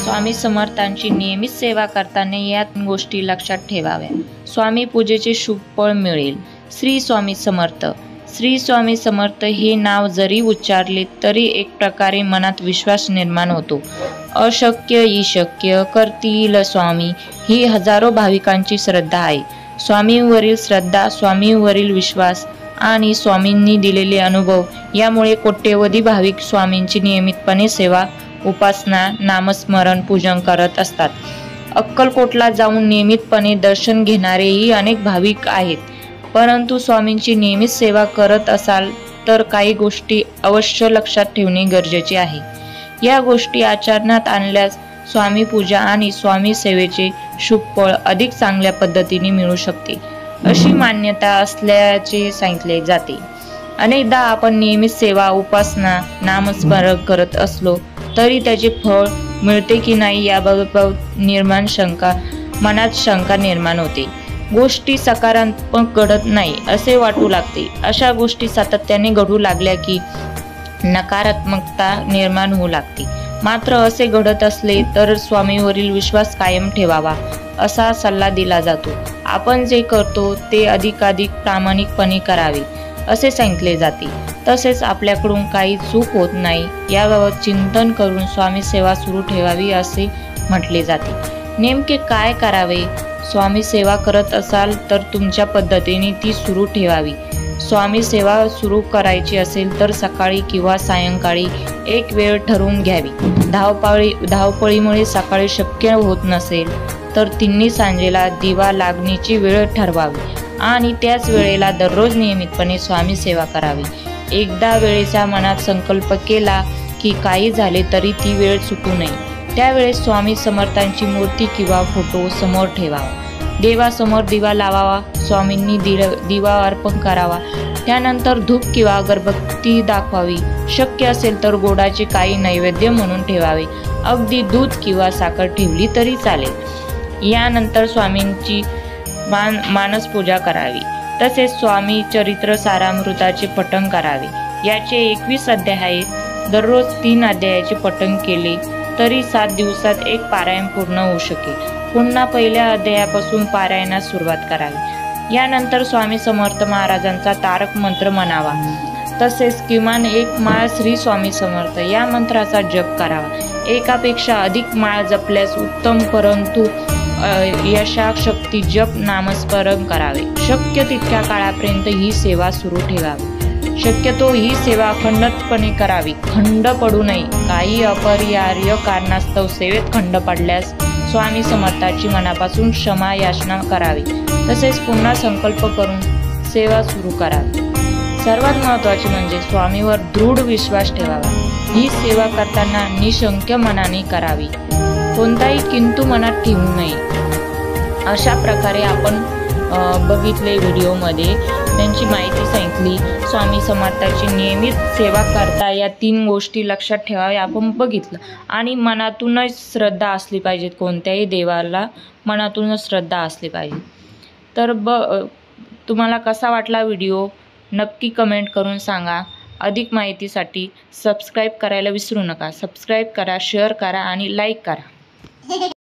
स्वामी समर्थांची नियमित सेवा करताना या गोष्टी लक्षात ठेवाव्या. स्वामी पूजेचे शुभ फळ मिळेल. श्री स्वामी समर्थ. श्री स्वामी समर्थ हे नाव जरी उच्चारले तरी एक प्रकारे मनात विश्वास निर्माण होतो. अशक्य ही शक्य करतील स्वामी ही हजारो भाविकांची श्रद्धा आहे. स्वामींवरील श्रद्धा, स्वामींवरील विश्वास आणि स्वामींनी दिलेले अनुभव यामुळे कोट्यवधी भाविक स्वामींची नियमितपणे सेवा, उपासना, नामस्मरण, पूजन करत असतात. अक्कलकोटला जाऊन नियमितपणे दर्शन घेणारेही अनेक भाविक आहेत. परंतु स्वामींची नियमित सेवा करत असाल तर काही गोष्टी अवश्य लक्षात ठेवणे गरजेचे आहे. या गोष्टी आचरणात आणल्यास स्वामी पूजा आणि स्वामी सेवेचे शुभ फळ अधिक चांगल्या पद्धतीने मिळू शकते अशी मान्यता असल्याचे सांगितले जाते. अनेकदा आपण नियमित सेवा, उपासना, नामस्मरण करत असलो तरी त्याचे फळ मिळते की नाही याबाबत मनात शंका निर्माण होते. गोष्टी सकारात्मक घडत नाही असे वाटू लागते. अशा गोष्टी सातत्याने घडू लागल्या की नकारात्मकता निर्माण होऊ लागते. मात्र असे घडत असले तर स्वामीवरील विश्वास कायम ठेवावा असा सल्ला दिला जातो. आपण जे करतो ते अधिकाधिक प्रामाणिकपणे करावे असे सांगितले जाते. तसेच आपल्याकडून काही चूक होत नाही याबाबत चिंतन करून स्वामी सेवा सुरू ठेवावी असे म्हटले जाते. नेमके काय करावे? स्वामी सेवा करत असाल तर तुमच्या पद्धतीने ती सुरू ठेवावी. स्वामी सेवा सुरू करायची असेल तर सकाळी किंवा सायंकाळी एक वेळ ठरवून घ्यावी. धावपळीमुळे सकाळी शक्य होत नसेल तर तिन्ही सांजेला दिवा लागणीची वेळ ठरवावी आणि त्याच वेळेला दररोज नियमितपणे स्वामी सेवा करावी. एकदा वेळेचा मनात संकल्प केला की काही झाले तरी ती वेळ चुकू नये. त्यावेळेस स्वामी समर्थांची मूर्ती किंवा फोटो समोर ठेवावा. देवासमोर दिवा लावावा. स्वामींनी दिवा अर्पण करावा. त्यानंतर धूप किंवा अगरबत्ती दाखवावी. शक्य असेल तर गोडाचे काही नैवेद्य म्हणून ठेवावे. अगदी दूध किंवा साखर ठेवली तरी चालेल. यानंतर स्वामींची मानस पूजा करावी. तसेच स्वामी चरित्र सारामृताचे पठण करावे. याचे 21 अध्याय आहेत. दररोज 3 अध्यायाचे पठण केले तरी 7 दिवसात एक पारायण पूर्ण होऊ शकेल. पुन्हा पहिल्या अध्यायापासून पारायणास सुरुवात करावी. यानंतर स्वामी समर्थ महाराजांचा तारक मंत्र म्हणावा. तसेच किमान एक माळ श्री स्वामी समर्थ या मंत्राचा जप करावा. एकापेक्षा अधिक माळ जपल्यास उत्तम, परंतु यशाशक्ती जप नामस्मरण करावे. शक्य तितक्या काळापर्यंत ही सेवा सुरू ठेवावी. शक्यतो ही सेवा अखंडपणे करावी. खंड पडू नये. काही अपरिहार्य कारणास्तव सेवेत खंड पडल्यास स्वामी समर्थाची मनापासून क्षमा याचना करावी. तसेच पुन्हा संकल्प करून सेवा सुरू करावी. सर्वात महत्त्वाचे म्हणजे स्वामीवर दृढ विश्वास ठेवावा. ही सेवा करताना निशंक मनाने करावी. कोणताही किंतु मनात ठेवू नये. अशा प्रकारे आपण बघितले व्हिडिओमध्ये त्यांची माहिती सांगितली. स्वामी समर्थाची नियमित सेवा करता या 3 गोष्टी लक्षात ठेवाव्या आपण बघितलं. आणि मनातूनच श्रद्धा असली पाहिजे. कोणत्याही देवाला मनातूनच श्रद्धा असली पाहिजे. तर तुम्हाला कसा वाटला व्हिडिओ नक्की कमेंट करून सांगा. अधिक माहितीसाठी सबस्क्राईब करायला विसरू नका. सबस्क्राईब करा, शेअर करा आणि लाईक करा.